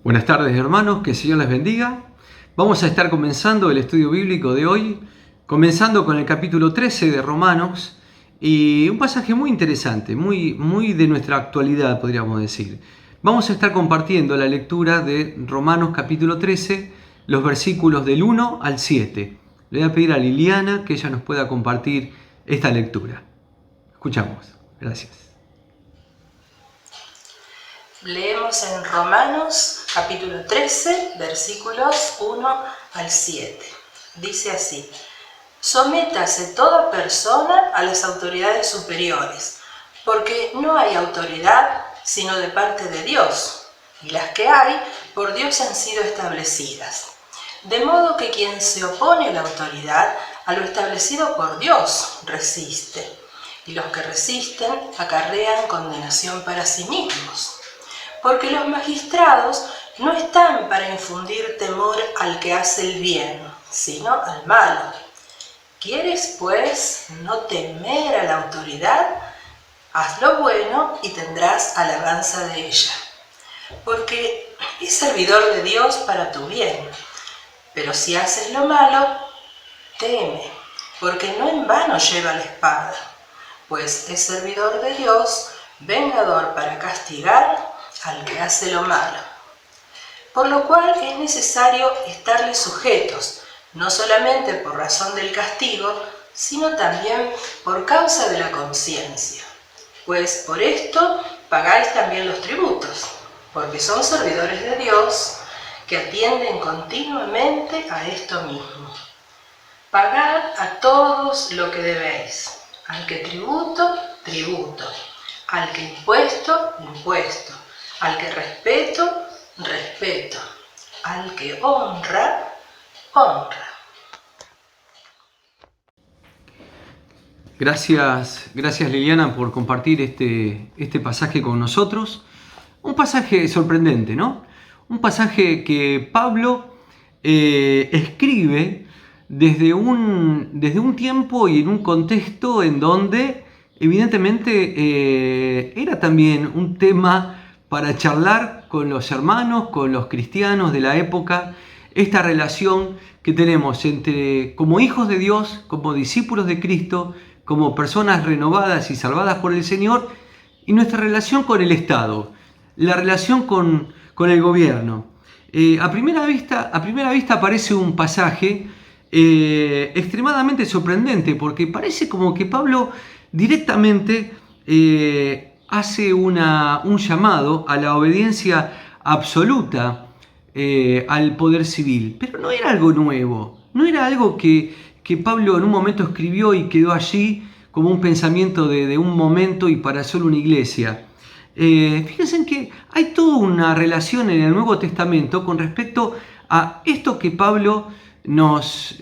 Buenas tardes, hermanos, que el Señor les bendiga. Vamos a estar comenzando el estudio bíblico de hoy, comenzando con el capítulo 13 de Romanos, y un pasaje muy interesante, muy de nuestra actualidad, podríamos decir. Vamos a estar compartiendo la lectura de Romanos capítulo 13, los versículos del 1 al 7. Le voy a pedir a Liliana que ella nos pueda compartir esta lectura. Escuchamos. Gracias. Leemos en Romanos capítulo 13, versículos 1 al 7. Dice así: Sométase toda persona a las autoridades superiores, porque no hay autoridad sino de parte de Dios, y las que hay por Dios han sido establecidas. De modo que quien se opone a la autoridad, a lo establecido por Dios, resiste, y los que resisten acarrean condenación para sí mismos. Porque los magistrados no están para infundir temor al que hace el bien, sino al malo. ¿Quieres, pues, no temer a la autoridad? Haz lo bueno y tendrás alabanza de ella. Porque es servidor de Dios para tu bien. Pero si haces lo malo, teme, porque no en vano lleva la espada, pues es servidor de Dios, vengador para castigar al que hace lo malo. Por lo cual es necesario estarles sujetos, no solamente por razón del castigo, sino también por causa de la conciencia. Pues por esto pagáis también los tributos, porque son servidores de Dios, que atienden continuamente a esto mismo. Pagad a todos lo que debéis, al que tributo, tributo, al que impuesto, impuesto, al que respeto, respeto, al que honra, honra. Gracias Liliana por compartir este pasaje con nosotros. Un pasaje sorprendente, ¿no? Un pasaje que Pablo escribe desde un tiempo y en un contexto en donde evidentemente era también un tema para charlar con los hermanos, con los cristianos de la época, esta relación que tenemos como hijos de Dios, como discípulos de Cristo, como personas renovadas y salvadas por el Señor, y nuestra relación con el Estado, la relación con el gobierno. A primera vista parece un pasaje extremadamente sorprendente, porque parece como que Pablo directamente hace un llamado a la obediencia absoluta al poder civil. Pero no era algo nuevo, no era algo que Pablo en un momento escribió y quedó allí como un pensamiento de un momento y para solo una iglesia. Fíjense en que hay toda una relación en el Nuevo Testamento con respecto a esto que Pablo nos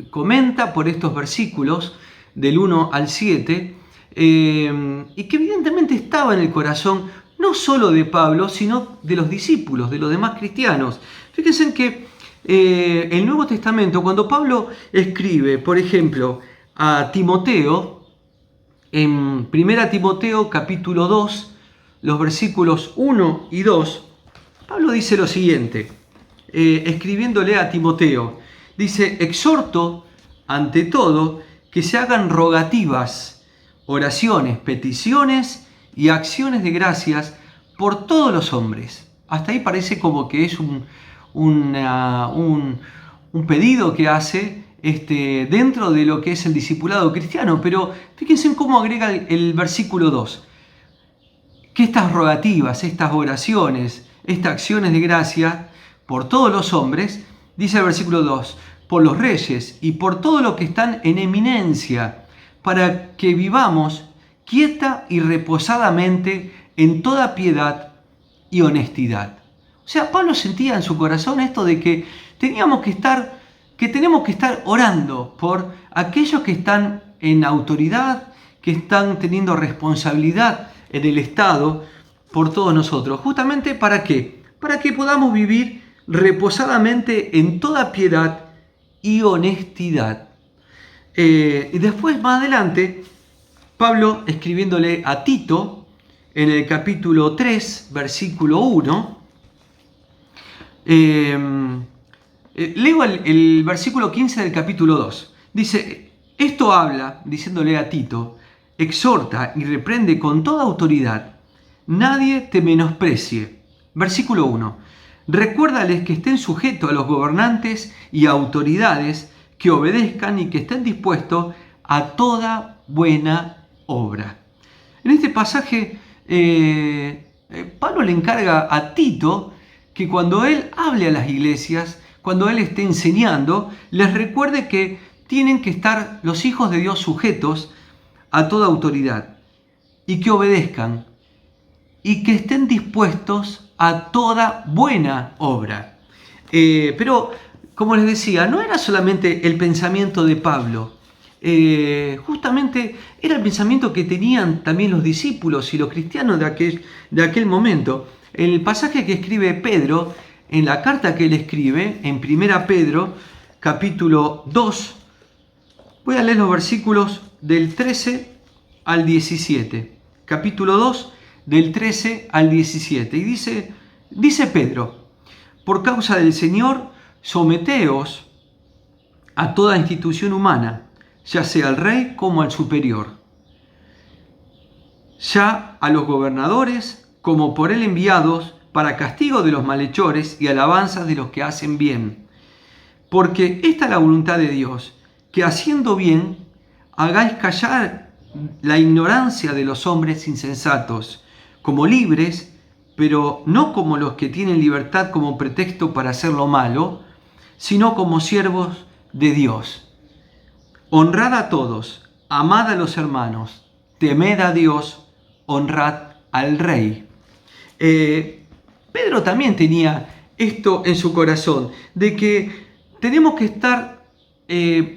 comenta por estos versículos del 1 al 7, y que evidentemente estaba en el corazón no solo de Pablo, sino de los discípulos, de los demás cristianos. Fíjense en que el Nuevo Testamento, cuando Pablo escribe, por ejemplo, a Timoteo, en 1 Timoteo capítulo 2, los versículos 1 y 2, Pablo dice lo siguiente, escribiéndole a Timoteo, dice: exhorto ante todo que se hagan rogativas, oraciones, peticiones y acciones de gracias por todos los hombres. Hasta ahí parece como que es un pedido que hace dentro de lo que es el discipulado cristiano, pero fíjense en cómo agrega el versículo 2, que estas rogativas, estas oraciones, estas acciones de gracia por todos los hombres, dice el versículo 2, por los reyes y por todo lo que están en eminencia, para que vivamos quieta y reposadamente en toda piedad y honestidad. O sea, Pablo sentía en su corazón esto de que tenemos que estar orando por aquellos que están en autoridad, que están teniendo responsabilidad en el Estado, por todos nosotros. ¿Justamente para qué? Para que podamos vivir reposadamente en toda piedad y honestidad. Y después, más adelante, Pablo, escribiéndole a Tito, en el capítulo 3, versículo 1, Leo el versículo 15 del capítulo 2. Dice, esto habla, diciéndole a Tito, exhorta y reprende con toda autoridad. Nadie te menosprecie. Versículo 1. Recuérdales que estén sujetos a los gobernantes y autoridades, que obedezcan y que estén dispuestos a toda buena obra. En este pasaje, Pablo le encarga a Tito que cuando él hable a las iglesias, cuando él esté enseñando, les recuerde que tienen que estar los hijos de Dios sujetos a toda autoridad y que obedezcan y que estén dispuestos a toda buena obra. Pero, como les decía, no era solamente el pensamiento de Pablo, justamente era el pensamiento que tenían también los discípulos y los cristianos de aquel momento. El pasaje que escribe Pedro, en la carta que él escribe, en 1 Pedro, capítulo 2, voy a leer los versículos del 13 al 17. Capítulo 2, del 13 al 17. Y dice Pedro, por causa del Señor, someteos a toda institución humana, ya sea al rey como al superior, ya a los gobernadores como por él enviados para castigo de los malhechores y alabanza de los que hacen bien. Porque esta es la voluntad de Dios, que haciendo bien hagáis callar la ignorancia de los hombres insensatos, como libres, pero no como los que tienen libertad como pretexto para hacer lo malo, sino como siervos de Dios. Honrad a todos, amad a los hermanos, temed a Dios, honrad al Rey. Pedro también tenía esto en su corazón, de que tenemos que estar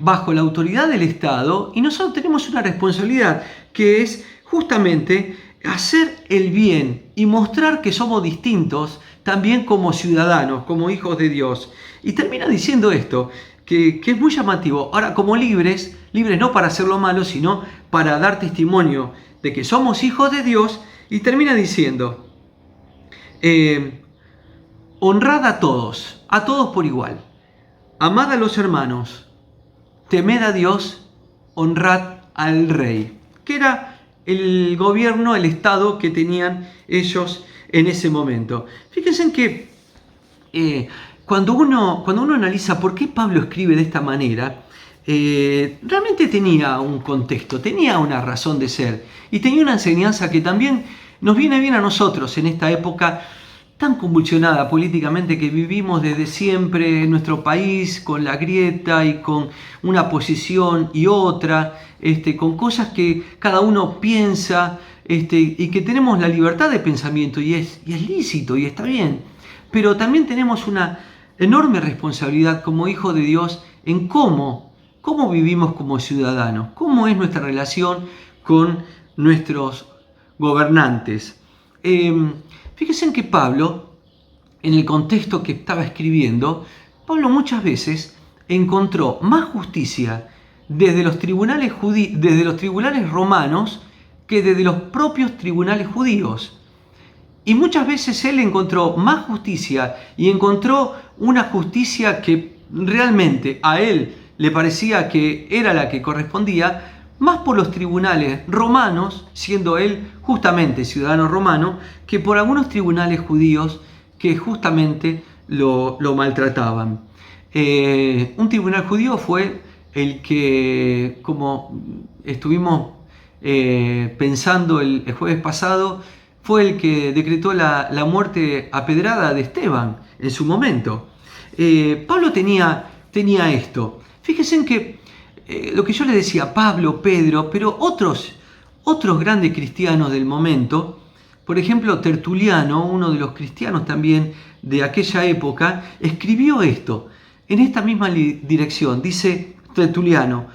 bajo la autoridad del Estado y nosotros tenemos una responsabilidad que es justamente hacer el bien y mostrar que somos distintos también como ciudadanos, como hijos de Dios. Y termina diciendo esto, que es muy llamativo. Ahora, como libres no para hacer lo malo, sino para dar testimonio de que somos hijos de Dios. Y termina diciendo, honrad a todos por igual. Amad a los hermanos, temed a Dios, honrad al Rey. Que era el gobierno, el Estado que tenían ellos en ese momento. Fíjense en que cuando uno analiza por qué Pablo escribe de esta manera, realmente tenía un contexto, tenía una razón de ser y tenía una enseñanza que también nos viene bien a nosotros en esta época tan convulsionada políticamente que vivimos desde siempre en nuestro país, con la grieta y con una posición y otra, con cosas que cada uno piensa, y que tenemos la libertad de pensamiento y es lícito y está bien, pero también tenemos una enorme responsabilidad como hijos de Dios en cómo vivimos como ciudadanos, cómo es nuestra relación con nuestros gobernantes. Fíjense en que Pablo, en el contexto que estaba escribiendo, Pablo muchas veces encontró más justicia desde los tribunales romanos que desde los propios tribunales judíos. Y muchas veces él encontró más justicia y encontró una justicia que realmente a él le parecía que era la que correspondía, más por los tribunales romanos, siendo él justamente ciudadano romano, que por algunos tribunales judíos que justamente lo maltrataban. Un tribunal judío fue el que, como estuvimos pensando el jueves pasado, fue el que decretó la muerte apedrada de Esteban en su momento. Pablo tenía esto. Fíjense en que lo que yo les decía, Pablo, Pedro, pero otros grandes cristianos del momento, por ejemplo Tertuliano, uno de los cristianos también de aquella época, escribió esto en esta misma dirección. Dice Tertuliano: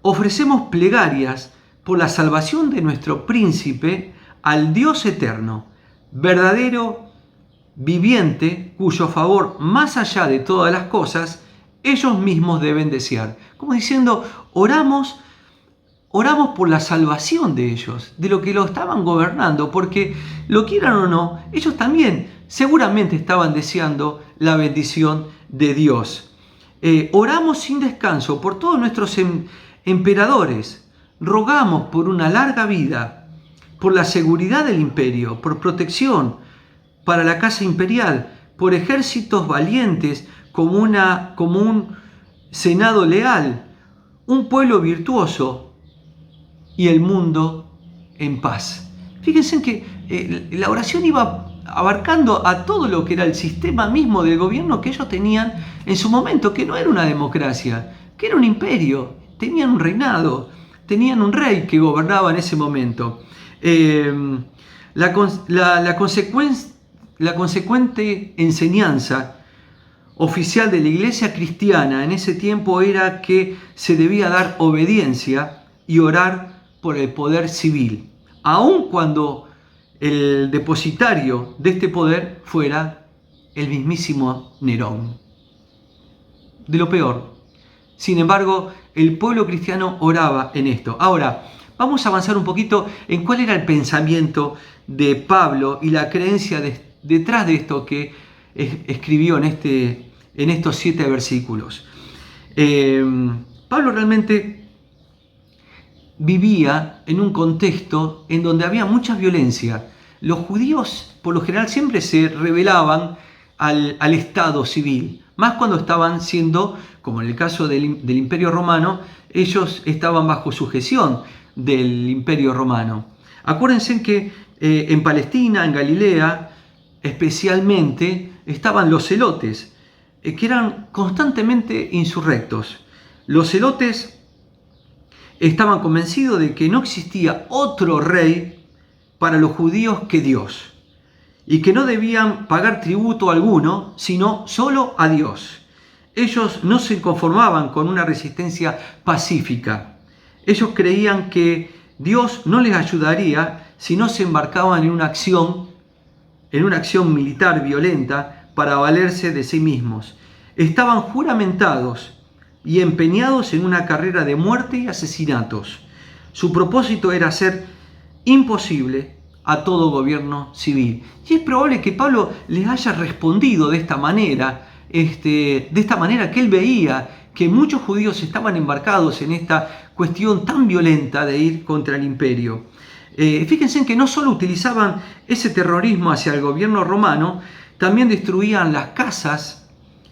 ofrecemos plegarias por la salvación de nuestro príncipe al Dios eterno, verdadero, viviente, cuyo favor, más allá de todas las cosas, ellos mismos deben desear. Como diciendo, oramos oramos por la salvación de ellos, de lo que lo estaban gobernando, porque lo quieran o no, ellos también seguramente estaban deseando la bendición de Dios. Oramos sin descanso por todos nuestros emperadores, rogamos por una larga vida, por la seguridad del imperio, por protección para la casa imperial, por ejércitos valientes como un senado leal, un pueblo virtuoso y el mundo en paz. Fíjense que la oración iba abarcando a todo lo que era el sistema mismo del gobierno que ellos tenían en su momento, que no era una democracia, que era un imperio, tenían un reinado, tenían un rey que gobernaba en ese momento. La consecuente enseñanza oficial de la iglesia cristiana en ese tiempo era que se debía dar obediencia y orar por el poder civil, aun cuando el depositario de este poder fuera el mismísimo Nerón. De lo peor. Sin embargo, el pueblo cristiano oraba en esto. Ahora, vamos a avanzar un poquito en cuál era el pensamiento de Pablo y la creencia detrás de esto que escribió en estos 7 versículos. Pablo realmente vivía en un contexto en donde había mucha violencia. Los judíos, por lo general, siempre se rebelaban al Estado civil, más cuando estaban siendo, como en el caso del Imperio Romano, ellos estaban bajo sujeción del Imperio Romano. Acuérdense que en Palestina, en Galilea, especialmente, estaban los celotes, que eran constantemente insurrectos. Los celotes estaban convencidos de que no existía otro rey para los judíos que Dios, y que no debían pagar tributo alguno, sino solo a Dios. Ellos no se conformaban con una resistencia pacífica. Ellos creían que Dios no les ayudaría si no se embarcaban en una acción militar violenta para valerse de sí mismos. Estaban juramentados y empeñados en una carrera de muerte y asesinatos. Su propósito era hacer imposible a todo gobierno civil. Y es probable que Pablo les haya respondido de esta manera que él veía que muchos judíos estaban embarcados en esta cuestión tan violenta de ir contra el imperio. Fíjense que no solo utilizaban ese terrorismo hacia el gobierno romano, también destruían las casas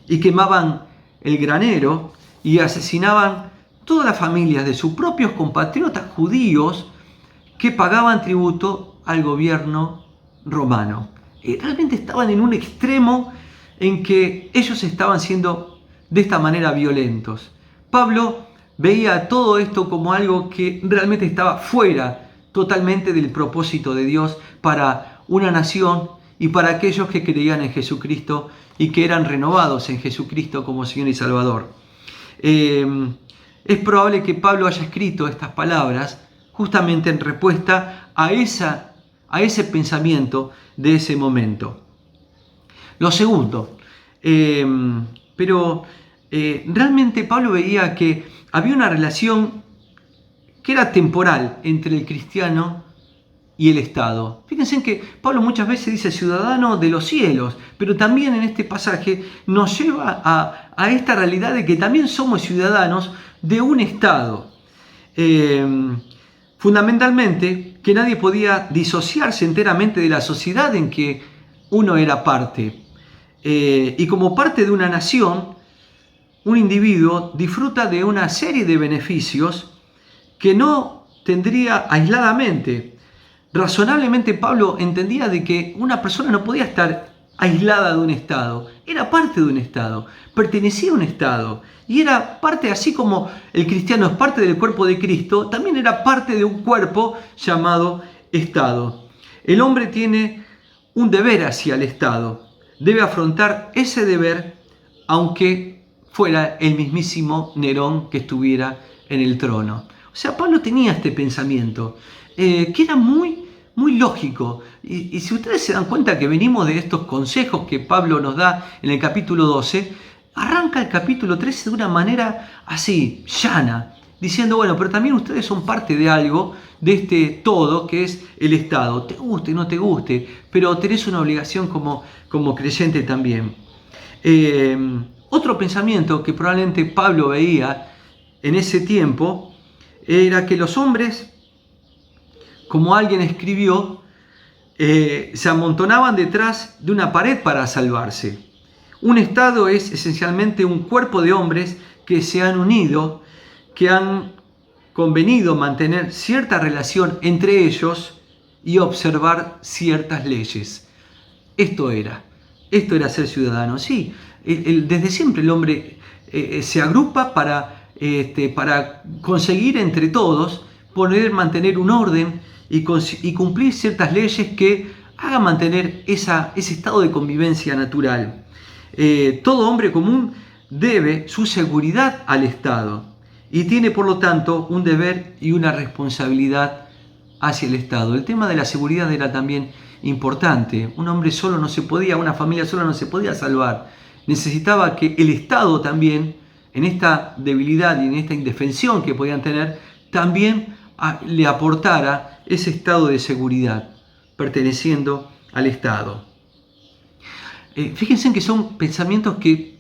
y quemaban el granero y asesinaban todas las familias de sus propios compatriotas judíos que pagaban tributo al gobierno romano. Realmente estaban en un extremo en que ellos estaban siendo de esta manera violentos. Pablo veía todo esto como algo que realmente estaba fuera totalmente del propósito de Dios para una nación y para aquellos que creían en Jesucristo y que eran renovados en Jesucristo como Señor y Salvador. Es probable que Pablo haya escrito estas palabras justamente en respuesta a ese pensamiento de ese momento. Lo segundo, realmente Pablo veía que había una relación que era temporal entre el cristiano y el Estado. Fíjense que Pablo muchas veces dice ciudadano de los cielos, pero también en este pasaje nos lleva a esta realidad de que también somos ciudadanos de un Estado. Fundamentalmente, que nadie podía disociarse enteramente de la sociedad en que uno era parte. Y como parte de una nación, un individuo disfruta de una serie de beneficios que no tendría aisladamente. Razonablemente Pablo entendía de que una persona no podía estar aislada de un Estado, era parte de un Estado, pertenecía a un Estado y era parte, así como el cristiano es parte del cuerpo de Cristo, también era parte de un cuerpo llamado Estado. El hombre tiene un deber hacia el Estado, debe afrontar ese deber aunque fuera el mismísimo Nerón que estuviera en el trono. O sea, Pablo tenía este pensamiento que era muy lógico. Y si ustedes se dan cuenta que venimos de estos consejos que Pablo nos da en el capítulo 12, arranca el capítulo 13 de una manera así, llana, diciendo, bueno, pero también ustedes son parte de algo, de este todo que es el Estado. Te guste, no te guste, pero tenés una obligación como creyente también. Otro pensamiento que probablemente Pablo veía en ese tiempo era que los hombres, como alguien escribió, se amontonaban detrás de una pared para salvarse. Un Estado es esencialmente un cuerpo de hombres que se han unido, que han convenido mantener cierta relación entre ellos y observar ciertas leyes. Esto era ser ciudadano. Sí, desde siempre el hombre se agrupa para conseguir entre todos poder mantener un orden y cumplir ciertas leyes que hagan mantener ese estado de convivencia natural. Todo hombre común debe su seguridad al Estado y tiene por lo tanto un deber y una responsabilidad hacia el Estado. El tema de la seguridad era también importante. Un hombre solo no se podía, una familia sola no se podía salvar. Necesitaba que el Estado también, en esta debilidad y en esta indefensión que podían tener, también le aportara ese estado de seguridad perteneciendo al Estado. Fíjense que son pensamientos que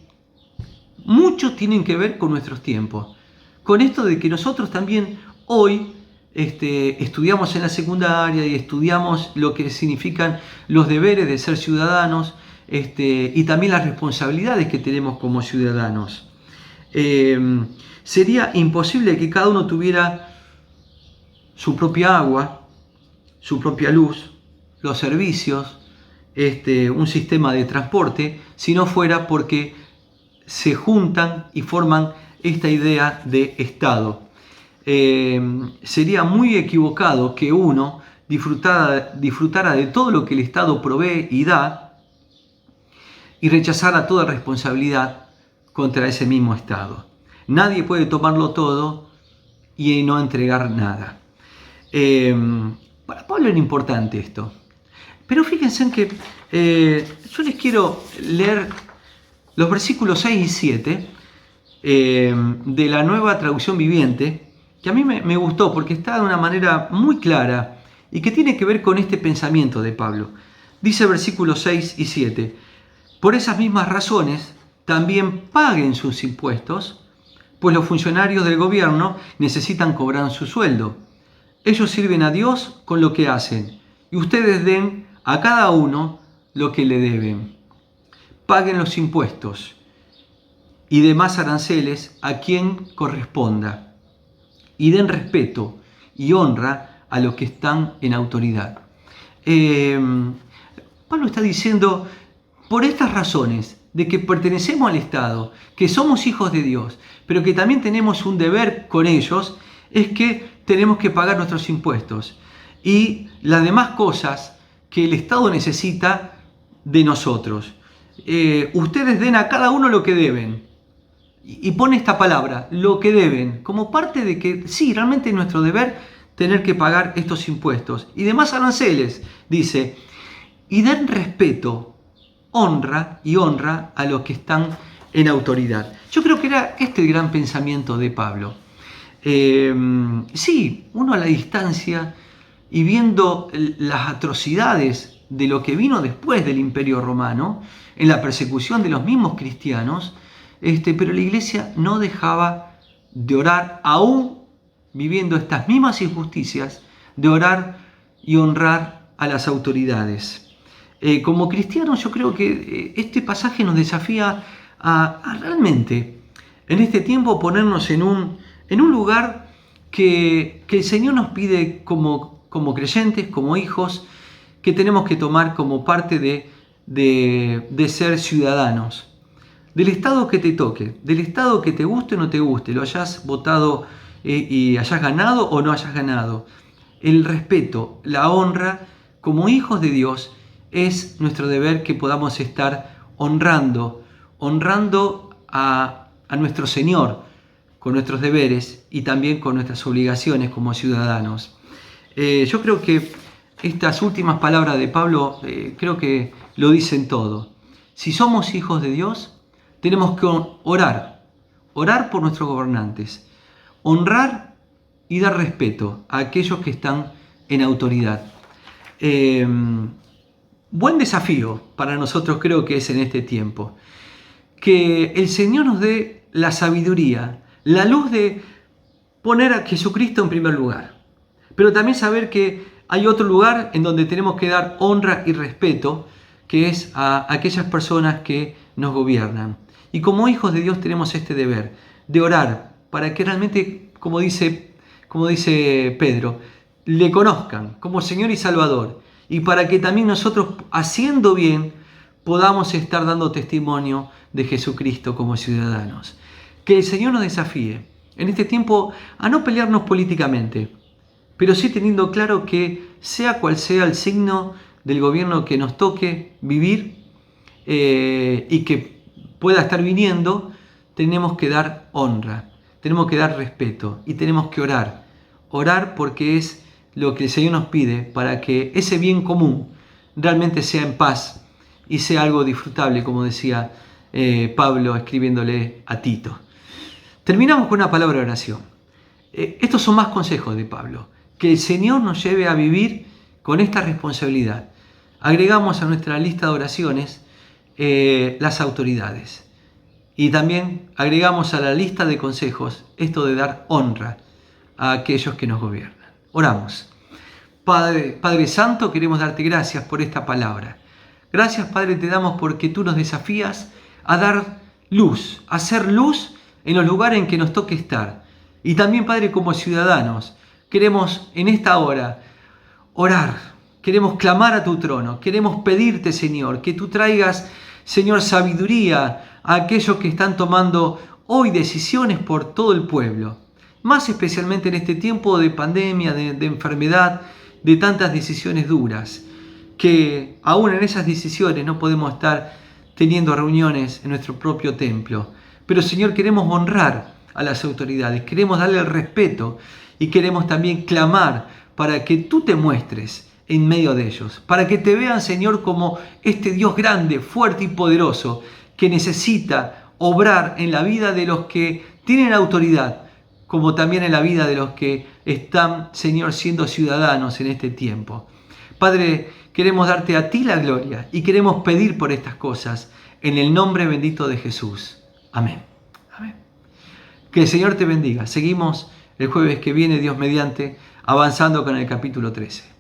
mucho tienen que ver con nuestros tiempos. Con esto de que nosotros también hoy estudiamos en la secundaria y estudiamos lo que significan los deberes de ser ciudadanos y también las responsabilidades que tenemos como ciudadanos. Sería imposible que cada uno tuviera su propia agua, su propia luz, los servicios, un sistema de transporte, si no fuera porque se juntan y forman esta idea de Estado. Sería muy equivocado que uno disfrutara de todo lo que el Estado provee y da y rechazara toda responsabilidad contra ese mismo Estado. Nadie puede tomarlo todo y no entregar nada. Para Pablo era importante esto. Pero fíjense en que yo les quiero leer los versículos 6 y 7 de la Nueva Traducción Viviente, que a mí me gustó porque está de una manera muy clara y que tiene que ver con este pensamiento de Pablo. Dice versículos 6 y 7, por esas mismas razones también paguen sus impuestos, pues los funcionarios del gobierno necesitan cobrar su sueldo. Ellos sirven a Dios con lo que hacen y ustedes den a cada uno lo que le deben. Paguen los impuestos y demás aranceles a quien corresponda y den respeto y honra a los que están en autoridad. Pablo está diciendo, por estas razones de que pertenecemos al Estado, que somos hijos de Dios, pero que también tenemos un deber con ellos, es que tenemos que pagar nuestros impuestos y las demás cosas que el Estado necesita de nosotros. Ustedes den a cada uno lo que deben. Y pone esta palabra, lo que deben, como parte de que sí, realmente es nuestro deber tener que pagar estos impuestos. Y demás aranceles, dice, y den respeto, honra a los que están en autoridad. Yo creo que era este el gran pensamiento de Pablo. Sí, uno a la distancia y viendo las atrocidades de lo que vino después del Imperio Romano, en la persecución de los mismos cristianos, pero la iglesia no dejaba de orar, aún viviendo estas mismas injusticias, de orar y honrar a las autoridades. Como cristianos yo creo que este pasaje nos desafía a realmente en este tiempo ponernos en un lugar que el Señor nos pide como creyentes, como hijos, que tenemos que tomar como parte de ser ciudadanos. Del Estado que te toque, del Estado que te guste o no te guste, lo hayas votado y hayas ganado o no hayas ganado. El respeto, la honra, como hijos de Dios, es nuestro deber que podamos estar honrando a nuestro Señor con nuestros deberes y también con nuestras obligaciones como ciudadanos. Yo creo que estas últimas palabras de Pablo creo que lo dicen todo. Si somos hijos de Dios, tenemos que orar por nuestros gobernantes, honrar y dar respeto a aquellos que están en autoridad. Buen desafío para nosotros creo que es en este tiempo. Que el Señor nos dé la sabiduría, la luz de poner a Jesucristo en primer lugar. Pero también saber que hay otro lugar en donde tenemos que dar honra y respeto, que es a aquellas personas que nos gobiernan. Y como hijos de Dios tenemos este deber de orar para que realmente, como dice Pedro, le conozcan como Señor y Salvador. Y para que también nosotros, haciendo bien, podamos estar dando testimonio de Jesucristo como ciudadanos. Que el Señor nos desafíe en este tiempo a no pelearnos políticamente, pero sí teniendo claro que sea cual sea el signo del gobierno que nos toque vivir y que pueda estar viniendo, tenemos que dar honra, tenemos que dar respeto y tenemos que orar. Orar porque es lo que el Señor nos pide para que ese bien común realmente sea en paz y sea algo disfrutable, como decía Pablo escribiéndole a Tito. Terminamos con una palabra de oración. Estos son más consejos de Pablo. Que el Señor nos lleve a vivir con esta responsabilidad. Agregamos a nuestra lista de oraciones las autoridades. Y también agregamos a la lista de consejos esto de dar honra a aquellos que nos gobiernan. Oramos. Padre Santo, queremos darte gracias por esta palabra. Gracias, Padre, te damos porque tú nos desafías a dar luz, a hacer luz en los lugares en que nos toque estar. Y también, Padre, como ciudadanos, queremos en esta hora orar, queremos clamar a tu trono, queremos pedirte, Señor, que tú traigas, Señor, sabiduría a aquellos que están tomando hoy decisiones por todo el pueblo. Más especialmente en este tiempo de pandemia, de enfermedad, de tantas decisiones duras, que aún en esas decisiones no podemos estar teniendo reuniones en nuestro propio templo. Pero, Señor, queremos honrar a las autoridades, queremos darle el respeto y queremos también clamar para que tú te muestres en medio de ellos, para que te vean, Señor, como este Dios grande, fuerte y poderoso, que necesita obrar en la vida de los que tienen autoridad, como también en la vida de los que están, Señor, siendo ciudadanos en este tiempo. Padre, queremos darte a ti la gloria y queremos pedir por estas cosas en el nombre bendito de Jesús. Amén. Amén. Que el Señor te bendiga. Seguimos el jueves que viene, Dios mediante, avanzando con el capítulo 13.